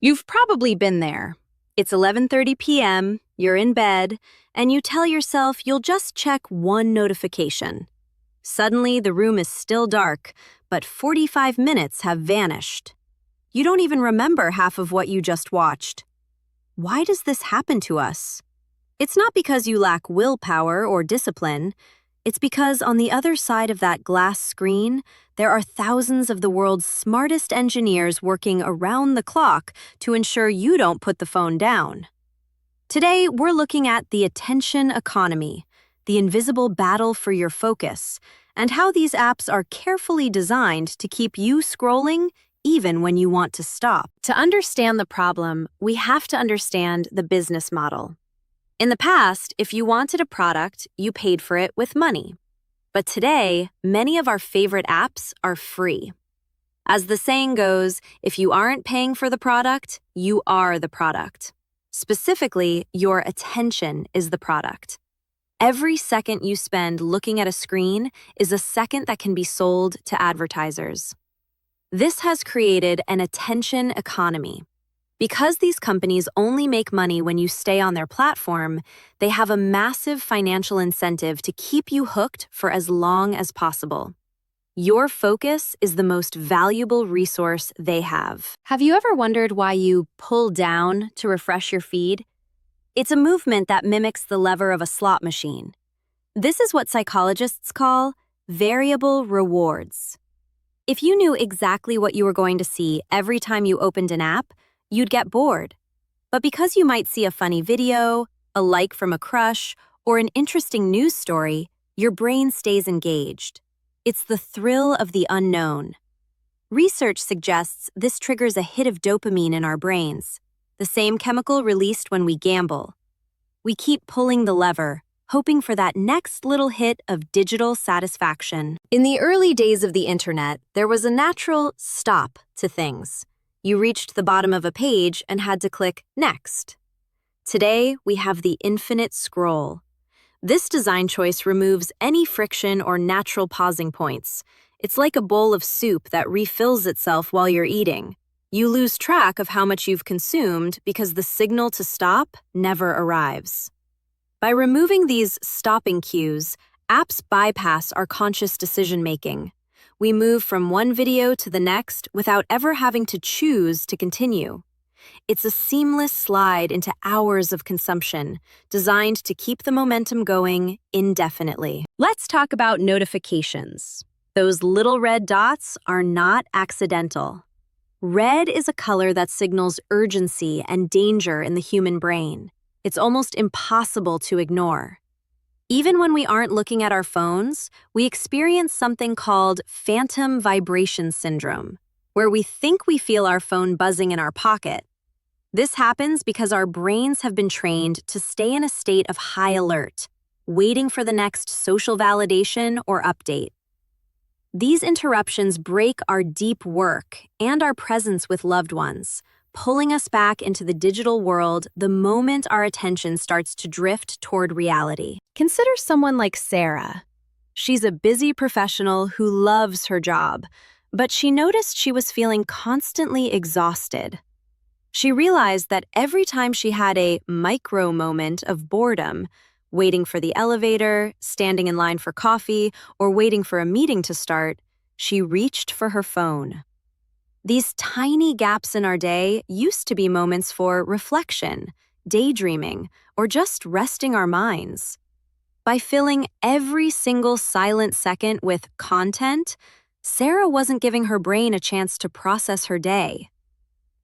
You've probably been there. It's 11:30 p.m., you're in bed, and you tell yourself you'll just check one notification. Suddenly, the room is still dark, but 45 minutes have vanished. You don't even remember half of what you just watched. Why does this happen to us? It's not because you lack willpower or discipline. It's because on the other side of that glass screen, there are thousands of the world's smartest engineers working around the clock to ensure you don't put the phone down. Today, we're looking at the attention economy, the invisible battle for your focus, and how these apps are carefully designed to keep you scrolling even when you want to stop. To understand the problem, we have to understand the business model. In the past, if you wanted a product, you paid for it with money. But today, many of our favorite apps are free. As the saying goes, if you aren't paying for the product, you are the product. Specifically, your attention is the product. Every second you spend looking at a screen is a second that can be sold to advertisers. This has created an attention economy. Because these companies only make money when you stay on their platform, they have a massive financial incentive to keep you hooked for as long as possible. Your focus is the most valuable resource they have. Have you ever wondered why you pull down to refresh your feed? It's a movement that mimics the lever of a slot machine. This is what psychologists call variable rewards. If you knew exactly what you were going to see every time you opened an app, you'd get bored. But because you might see a funny video, a like from a crush, or an interesting news story, your brain stays engaged. It's the thrill of the unknown. Research suggests this triggers a hit of dopamine in our brains, the same chemical released when we gamble. We keep pulling the lever, hoping for that next little hit of digital satisfaction. In the early days of the internet, there was a natural stop to things. You reached the bottom of a page and had to click Next. Today, we have the infinite scroll. This design choice removes any friction or natural pausing points. It's like a bowl of soup that refills itself while you're eating. You lose track of how much you've consumed because the signal to stop never arrives. By removing these stopping cues, apps bypass our conscious decision-making. We move from one video to the next without ever having to choose to continue. It's a seamless slide into hours of consumption, designed to keep the momentum going indefinitely. Let's talk about notifications. Those little red dots are not accidental. Red is a color that signals urgency and danger in the human brain. It's almost impossible to ignore. Even when we aren't looking at our phones, we experience something called phantom vibration syndrome, where we think we feel our phone buzzing in our pocket. This happens because our brains have been trained to stay in a state of high alert, waiting for the next social validation or update. These interruptions break our deep work and our presence with loved ones, pulling us back into the digital world the moment our attention starts to drift toward reality. Consider someone like Sarah. She's a busy professional who loves her job, but she noticed she was feeling constantly exhausted. She realized that every time she had a micro moment of boredom, waiting for the elevator, standing in line for coffee, or waiting for a meeting to start, she reached for her phone. These tiny gaps in our day used to be moments for reflection, daydreaming, or just resting our minds. By filling every single silent second with content, Sarah wasn't giving her brain a chance to process her day.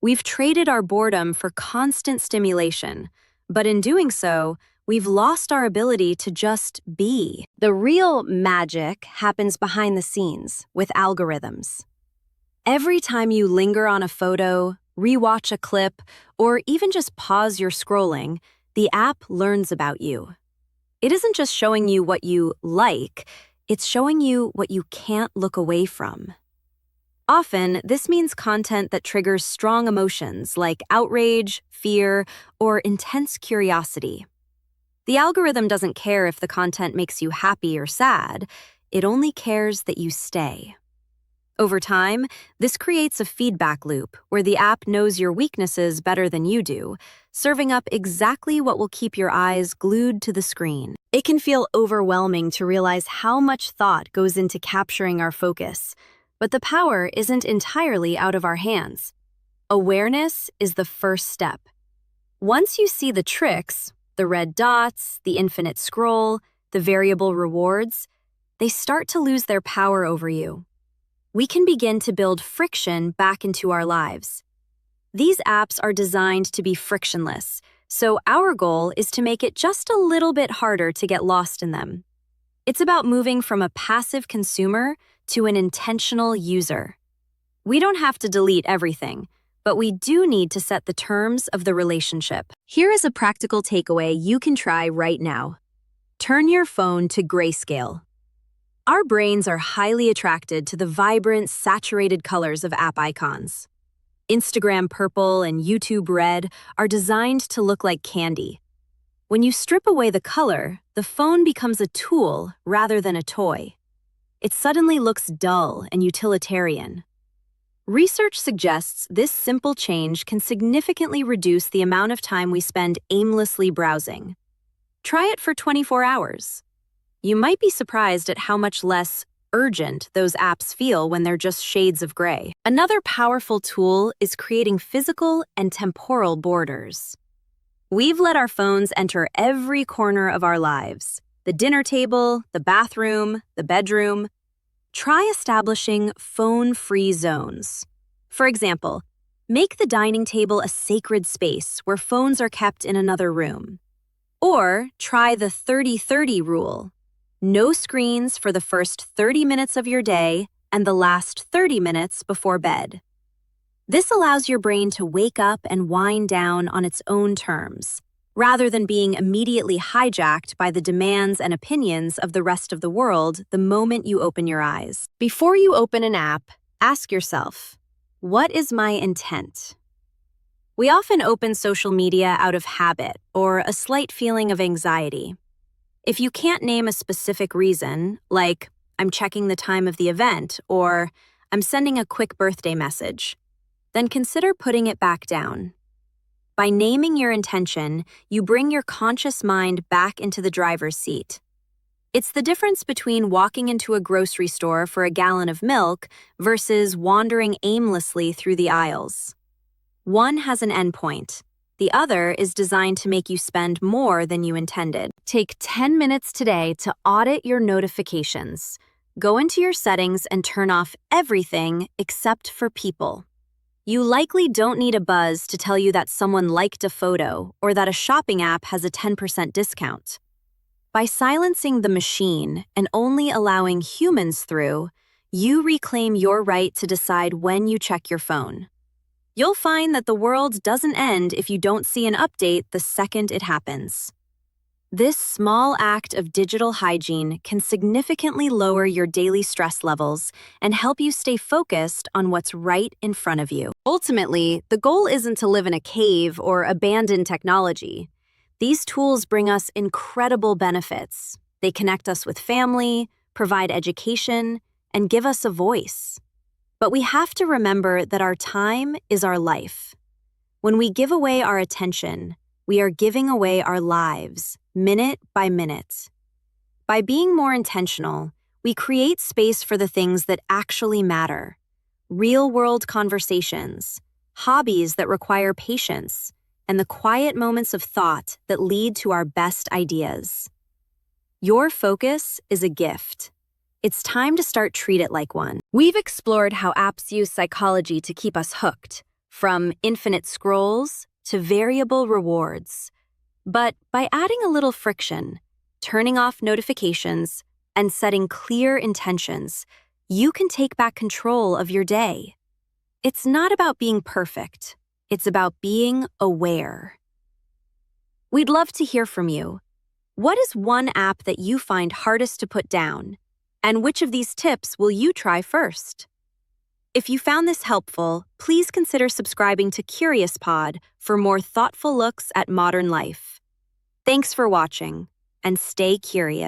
We've traded our boredom for constant stimulation, but in doing so, we've lost our ability to just be. The real magic happens behind the scenes with algorithms. Every time you linger on a photo, rewatch a clip, or even just pause your scrolling, the app learns about you. It isn't just showing you what you like, it's showing you what you can't look away from. Often, this means content that triggers strong emotions like outrage, fear, or intense curiosity. The algorithm doesn't care if the content makes you happy or sad, it only cares that you stay. Over time, this creates a feedback loop where the app knows your weaknesses better than you do, serving up exactly what will keep your eyes glued to the screen. It can feel overwhelming to realize how much thought goes into capturing our focus, but the power isn't entirely out of our hands. Awareness is the first step. Once you see the tricks, the red dots, the infinite scroll, the variable rewards, they start to lose their power over you. We can begin to build friction back into our lives. These apps are designed to be frictionless, so our goal is to make it just a little bit harder to get lost in them. It's about moving from a passive consumer to an intentional user. We don't have to delete everything, but we do need to set the terms of the relationship. Here is a practical takeaway you can try right now. Turn your phone to grayscale. Our brains are highly attracted to the vibrant, saturated colors of app icons. Instagram purple and YouTube red are designed to look like candy. When you strip away the color, the phone becomes a tool rather than a toy. It suddenly looks dull and utilitarian. Research suggests this simple change can significantly reduce the amount of time we spend aimlessly browsing. Try it for 24 hours. You might be surprised at how much less urgent those apps feel when they're just shades of gray. Another powerful tool is creating physical and temporal borders. We've let our phones enter every corner of our lives: the dinner table, the bathroom, the bedroom. Try establishing phone-free zones. For example, make the dining table a sacred space where phones are kept in another room. Or try the 30-30 rule. No screens for the first 30 minutes of your day and the last 30 minutes before bed. This allows your brain to wake up and wind down on its own terms, rather than being immediately hijacked by the demands and opinions of the rest of the world the moment you open your eyes. Before you open an app, ask yourself, what is my intent? We often open social media out of habit or a slight feeling of anxiety. If you can't name a specific reason, like I'm checking the time of the event or I'm sending a quick birthday message, then consider putting it back down. By naming your intention, you bring your conscious mind back into the driver's seat. It's the difference between walking into a grocery store for a gallon of milk versus wandering aimlessly through the aisles. One has an endpoint. The other is designed to make you spend more than you intended. Take 10 minutes today to audit your notifications. Go into your settings and turn off everything except for people. You likely don't need a buzz to tell you that someone liked a photo or that a shopping app has a 10% discount. By silencing the machine and only allowing humans through, you reclaim your right to decide when you check your phone. You'll find that the world doesn't end if you don't see an update the second it happens. This small act of digital hygiene can significantly lower your daily stress levels and help you stay focused on what's right in front of you. Ultimately, the goal isn't to live in a cave or abandon technology. These tools bring us incredible benefits. They connect us with family, provide education, and give us a voice. But we have to remember that our time is our life. When we give away our attention, we are giving away our lives, minute by minute. By being more intentional, we create space for the things that actually matter: real-world conversations, hobbies that require patience, and the quiet moments of thought that lead to our best ideas. Your focus is a gift. It's time to start treat it like one. We've explored how apps use psychology to keep us hooked, from infinite scrolls to variable rewards. But by adding a little friction, turning off notifications, and setting clear intentions, you can take back control of your day. It's not about being perfect. It's about being aware. We'd love to hear from you. What is one app that you find hardest to put down? And which of these tips will you try first? If you found this helpful, please consider subscribing to Curious Pod for more thoughtful looks at modern life. Thanks for watching, and stay curious.